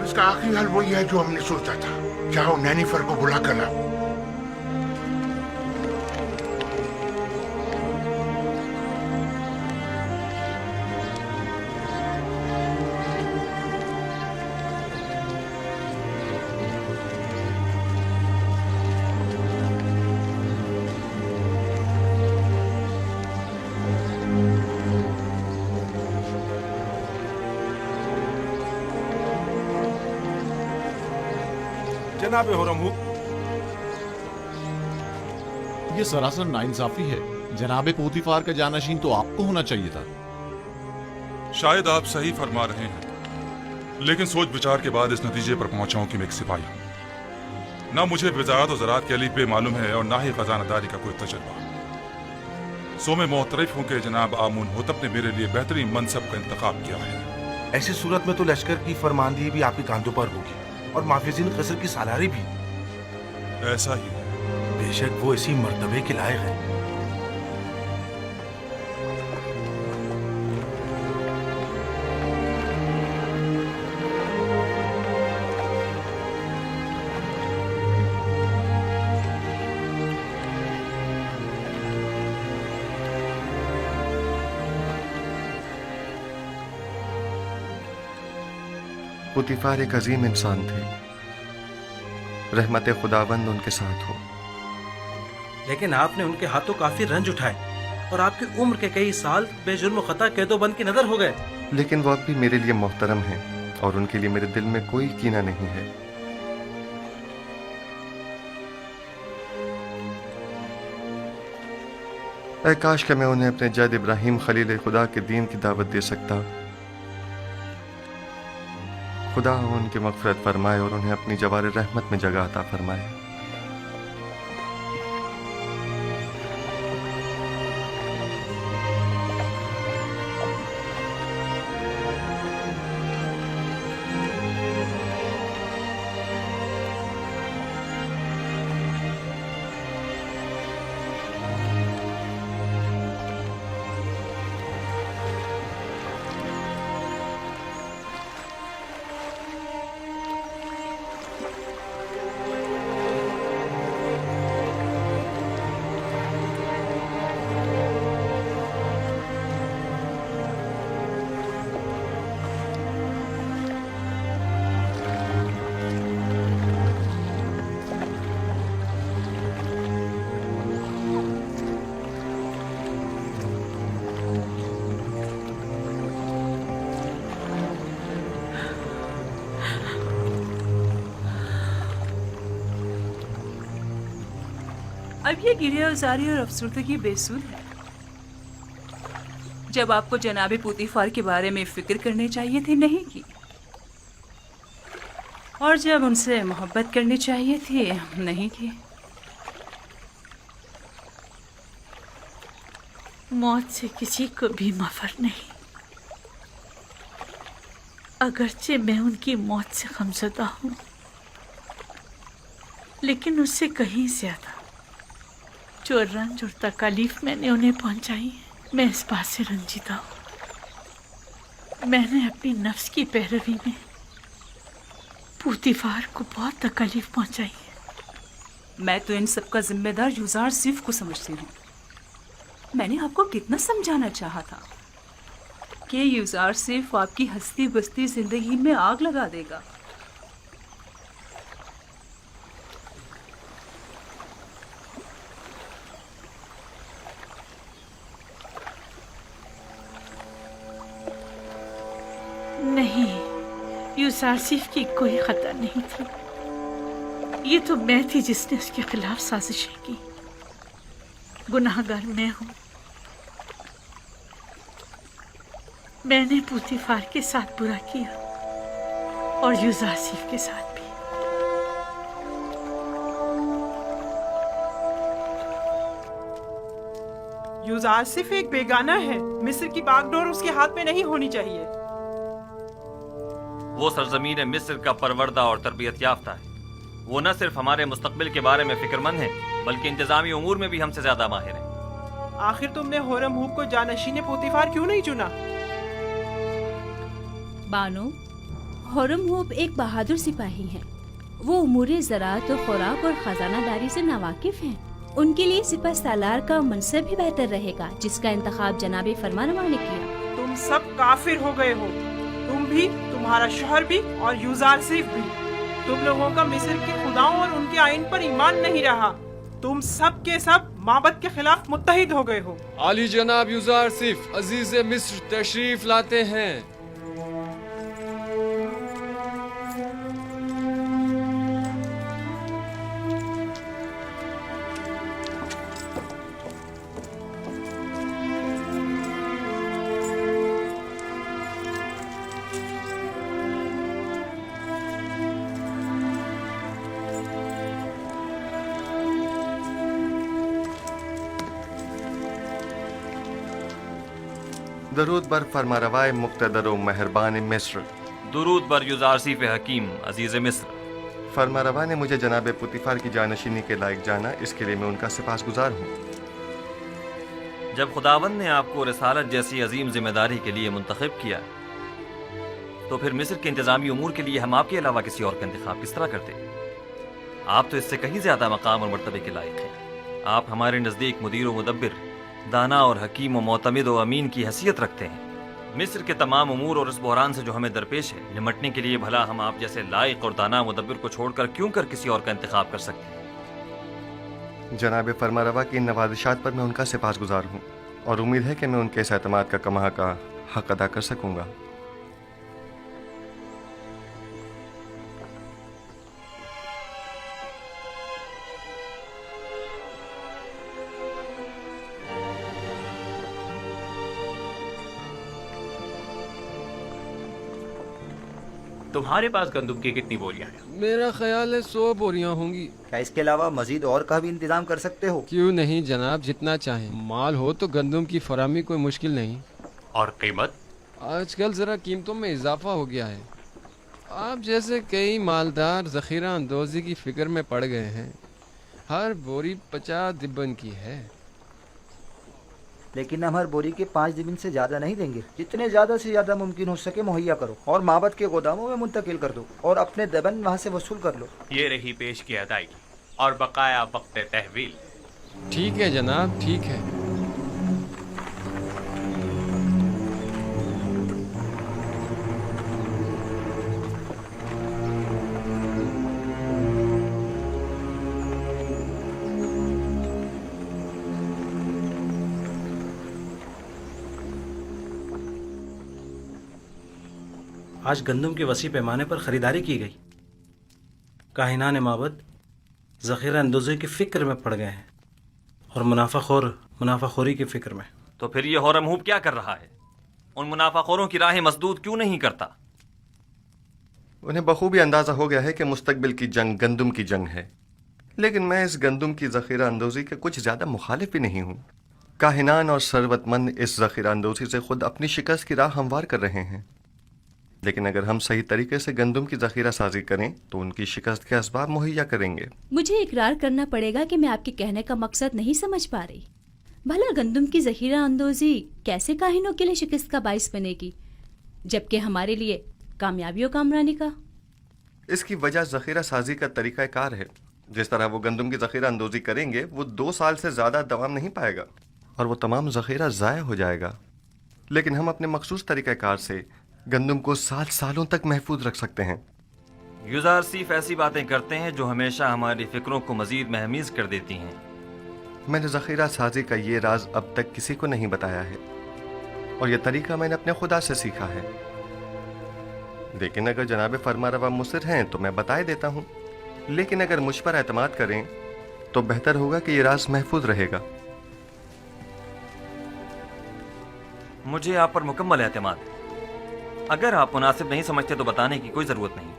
इसका आखिरी हल वही है जो हमने सोचा था। जाओ नैनीफर को बुला कर लाओ। जनाब हुरमहू, ये सरासर नाइंसाफी है। जनाब पोतीफार का जानशीन तो आपको होना चाहिए था। शायद आप सही फरमा रहे हैं, लेकिन सोच विचार के बाद इस नतीजे पर पहुंचा हूं कि मैं एक सिपाही हूं। ना मुझे वजारत और ज़राअत के अलीफ़ मालूम है और ना ही खजानादारी का कोई तजर्बा। सो मैं मोतरफ हूं कि जनाब आमून होतब ने मेरे लिए बेहतरीन मनसब का इंतखाब किया है। ऐसी सूरत में तो लश्कर की फरमानदी भी आपके कांधों पर होगी और माफिजीन कसर की सालारी भी। ऐसा ही है। बेशक वो इसी मर्तबे के लायक है। पुतीफार एक अजीम इंसान थे, रहमत खुदावंद उनके साथ हो। लेकिन आपने उनके हाथों काफी रंज उठाए और आपकी उम्र के कई साल बेजुर्म खता कैदोबंद की नजर हो गए। लेकिन वो अब भी मेरे लिए मोहतरम हैं और उनके लिए मेरे दिल में कोई कीना नहीं है। ऐ काश कि मैं उन्हें अपने जद इब्राहिम खलील खुदा के दीन की दावत दे सकता। खुदा उनकी मग़फ़िरत फरमाए और उन्हें अपनी जवार रहमत में जगह अता फरमाए। अब ये गिरियाज़ारी और अफसरदगी बेसुध है। जब आपको जनाब पोतीफार के बारे में फिक्र करनी चाहिए थी, नहीं की, और जब उनसे मोहब्बत करनी चाहिए थी, नहीं की। मौत से किसी को भी मफर नहीं। अगरचे मैं उनकी मौत से गमज़दा हूँ, लेकिन उससे कहीं ज्यादा जो रंज और तकलीफ मैंने उन्हें पहुंचाई है, मैं इस बात से रंजीदा हूँ। मैंने अपनी नफ्स की पैरवी में पोतीफार को बहुत तकलीफ पहुंचाई है। मैं तो इन सब का जिम्मेदार यूज़ार सिर्फ को समझती हूँ। मैंने आपको कितना समझाना चाहा था कि यूज़ार सिर्फ आपकी हंसती बसती जिंदगी में आग लगा देगा। नहीं, यूसासिफ की कोई खता नहीं थी। ये तो मैं थी जिसने उसके खिलाफ साजिशें की। गुनाहगार मैं हूँ। मैंने पोतीफार के साथ बुरा किया और यूसासिफ के साथ भी। यूसासिफ एक बेगाना है। मिस्र की बागडोर उसके हाथ में नहीं होनी चाहिए। वो सरजमीन मिस्र का परवरदा और तरबियत याफ्ता है। वो न सिर्फ हमारे मुस्तकबिल के बारे में फिक्रमंद है, बल्कि इंतजामी उमूर में भी हमसे ज्यादा माहिर है। आखिर तुमने हुरमहूब को जानशीन पोतीफार क्यों नहीं चुना? बानो, ہورم ہوپ ایک بہادر سپاہی ہیں. وہ امور زراعت و خوراک اور خزانہ داری سے ناواقف ہیں. ان کے لیے سپہ سالار کا منصب ہی بہتر رہے گا جس کا انتخاب جناب فرمانروا نے کیا. تم سب کافر ہو گئے ہو، تم بھی، تمہارا شوہر بھی اور یوزارسیف بھی. تم لوگوں کا مصر کے خداؤں اور ان کے آئین پر ایمان نہیں رہا. تم سب کے سب معبد کے خلاف متحد ہو گئے ہو. عالی جناب یوزارسیف عزیز مصر تشریف لاتے ہیں. درود بر فرمانروای مقتدر و مہربان مصر. درود بر یوزارسیف حکیم عزیز مصر. فرمانروا نے مجھے جناب پوتیفار کی جانشینی کے لائق جانا، اس کے لیے میں ان کا سپاسگزار ہوں. جب خداوند نے آپ کو رسالت جیسی عظیم ذمہ داری کے لیے منتخب کیا تو پھر مصر کے انتظامی امور کے لیے ہم آپ کے علاوہ کسی اور کا انتخاب کس طرح کرتے؟ آپ تو اس سے کہیں زیادہ مقام اور مرتبے کے لائق ہیں. آپ ہمارے نزدیک مدیر و مدبر، دانا اور حکیم و معتمد و امین کی حیثیت رکھتے ہیں. مصر کے تمام امور اور اس بحران سے جو ہمیں درپیش ہے نمٹنے کے لیے بھلا ہم آپ جیسے لائق اور دانا مدبر کو چھوڑ کر کیوں کر کسی اور کا انتخاب کر سکتے ہیں؟ جناب فرمانروا کی ان نوازشات پر میں ان کا سپاسگزار ہوں اور امید ہے کہ میں ان کے اس اعتماد کا کماں کا حق ادا کر سکوں گا. تمہارے پاس گندم کی کتنی بوریاں ہیں؟ میرا خیال ہے 100 بوریاں ہوں گی. کیا اس کے علاوہ مزید اور کا بھی انتظام کر سکتے ہو؟ کیوں نہیں جناب، جتنا چاہیں. مال ہو تو گندم کی فراہمی کوئی مشکل نہیں. اور قیمت؟ آج کل ذرا قیمتوں میں اضافہ ہو گیا ہے. آپ جیسے کئی مالدار ذخیرہ اندوزی کی فکر میں پڑ گئے ہیں. ہر بوری 50 دبن کی ہے. لیکن ہم ہر بوری کے 5 دبن سے زیادہ نہیں دیں گے. جتنے زیادہ سے زیادہ ممکن ہو سکے مہیا کرو اور معبد کے گوداموں میں منتقل کر دو اور اپنے دبن وہاں سے وصول کر لو. یہ رہی پیش کی ادائیگی اور بقایا وقت تحویل. ٹھیک ہے جناب، ٹھیک ہے. آج گندم کے وسیع پیمانے پر خریداری کی گئی. کاہنان معبد ذخیرہ اندوزی کی فکر میں پڑ گئے ہیں اور منافع خوری کی فکر میں. تو پھر یہ ہورم ہوپ کیا کر رہا ہے؟ ان منافع خوروں کی راہیں مسدود کیوں نہیں کرتا؟ انہیں بخوبی اندازہ ہو گیا ہے کہ مستقبل کی جنگ گندم کی جنگ ہے. لیکن میں اس گندم کی ذخیرہ اندوزی کے کچھ زیادہ مخالف بھی نہیں ہوں. کاہنان اور ثروت مند اس ذخیرہ اندوزی سے خود اپنی شکست کی راہ ہموار کر رہے ہیں. لیکن اگر ہم صحیح طریقے سے گندم کی ذخیرہ سازی کریں تو ان کی شکست کے اسباب مہیا کریں گے. مجھے اقرار کرنا پڑے گا کہ میں آپ کے کہنے کا مقصد نہیں سمجھ پا رہی. بھلا گندم کی ذخیرہ اندوزی کیسے کاہنوں کے لیے شکست کا باعث بنے گی جبکہ ہمارے لیے کامیابی و کامرانی کا؟ اس کی وجہ ذخیرہ سازی کا طریقہ کار ہے. جس طرح وہ گندم کی ذخیرہ اندوزی کریں گے وہ 2 سال سے زیادہ دوام نہیں پائے گا اور وہ تمام ذخیرہ ضائع ہو جائے گا. لیکن ہم اپنے مخصوص طریقہ کار سے گندم کو سالوں تک محفوظ رکھ سکتے ہیں. یوزارسیف ایسی باتیں کرتے ہیں جو ہمیشہ ہماری فکروں کو مزید مہمیز کر دیتی ہیں. میں نے ذخیرہ سازی کا یہ راز اب تک کسی کو نہیں بتایا ہے اور یہ طریقہ میں نے اپنے خدا سے سیکھا ہے. لیکن اگر جناب فرمانروا مصر ہیں تو میں بتائے دیتا ہوں. لیکن اگر مجھ پر اعتماد کریں تو بہتر ہوگا کہ یہ راز محفوظ رہے گا. مجھے آپ پر مکمل اعتماد ہے. اگر آپ مناسب نہیں سمجھتے تو بتانے کی کوئی ضرورت نہیں.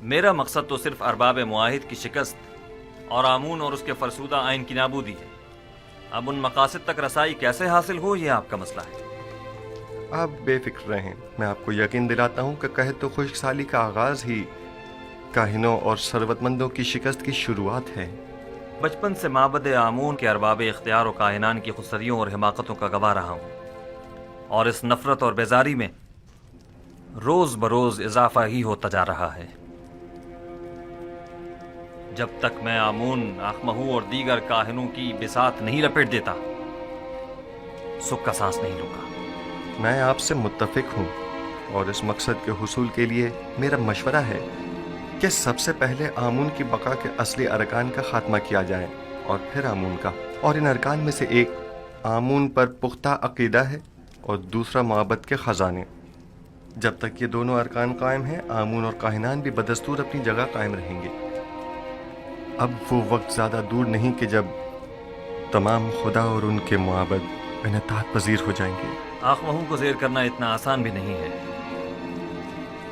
میرا مقصد تو صرف ارباب معاہد کی شکست اور آمون اور اس کے فرسودہ آئین کی نابودی ہے. اب ان مقاصد تک رسائی کیسے حاصل ہو یہ آپ کا مسئلہ ہے. آپ بے فکر رہیں. میں آپ کو یقین دلاتا ہوں کہ قحط و خشک سالی کا آغاز ہی کاہنوں اور ثروت مندوں کی شکست کی شروعات ہے. بچپن سے معبد آمون کے ارباب اختیار و کاہنان کی خودسریوں اور حماقتوں کا گواہ رہا ہوں اور اس نفرت اور بیزاری میں रोज बरोज इजाफा ही होता जा रहा है। जब तक मैं आमून, आखमहू और दीगर काहिनों की बिसात नहीं लपेट देता, सुख का सांस नहीं लूंगा। मैं आपसे मुत्तफिक हूँ और इस मकसद के हुसूल के लिए मेरा मशवरा है कि सबसे पहले आमून की बका के असली अरकान का खात्मा किया जाए और फिर आमून का। और इन अरकान में से एक आमून पर पुख्ता अकीदा है और दूसरा मोहब्बत के ख़जाने। जब तक ये दोनों अरकान कायम हैं, आमून और काहिनान भी बदस्तूर अपनी जगह कायम रहेंगे। अब वो वक्त ज़्यादा दूर नहीं कि जब तमाम खुदा और उनके मुआबद इनतात पजीर हो जाएंगे। आखमहू को ज़ेर करना इतना आसान भी नहीं है।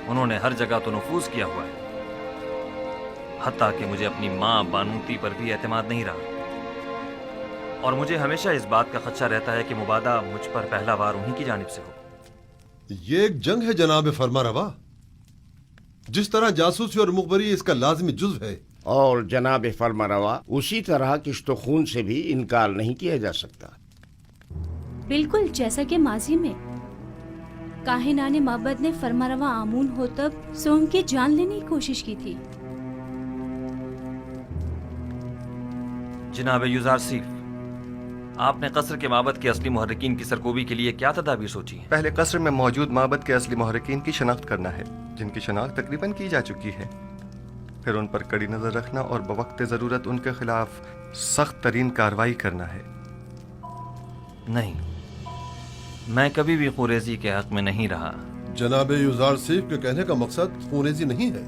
उन्होंने हर जगह तो नफूज किया हुआ है, हत्ता कि मुझे अपनी माँ बानूती पर भी एतमाद नहीं रहा। और मुझे हमेशा इस बात का खदशा रहता है कि मुबादा मुझ पर पहला वार उन्हीं की जानिब से हो। ये एक जंग है जनाब फरमारवा। जिस तरह जासूसी और मुखबरी इसका लाजमी जुज़्व है, और जनाब फरमारवा उसी तरह किश्तो खून से भी इनकार नहीं किया जा सकता। बिल्कुल जैसा कि माजी में काहिनाने माबद ने फरमारवा आमून हो तब सोम की जान लेने की कोशिश की थी। जनाब युजारसीफ, आपने कसर के माबद के असली मुहर्रिकीन की सरकोबी के लिए क्या तदाबीर सोची है? पहले कसर में मौजूद माबद के असली मुहर्रिकीन की शनाख्त करना है, जिनकी शनाख्त तकरीबन की जा चुकी है। फिर उन पर कड़ी नजर रखना और बवक्त ज़रूरत उनके खिलाफ सख्त तरीन कार्रवाई करना है। नहीं, मैं कभी भी खुरेजी के हक में नहीं रहा। जनाब युजार सीफ के कहने का मकसद खूनेजी नहीं है,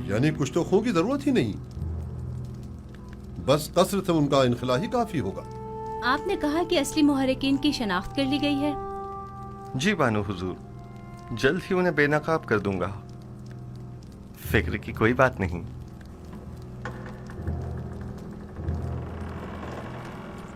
यानी कुछ तो खून की जरूरत ही नहीं, बस कसर से उनका इनखला ही काफी होगा। आपने कहा कि असली मुहर्रिकीन की शनाख्त कर ली गई है। जी बानो हुजूर, जल्द ही उन्हें बेनकाब कर दूंगा, फिक्र की कोई बात नहीं।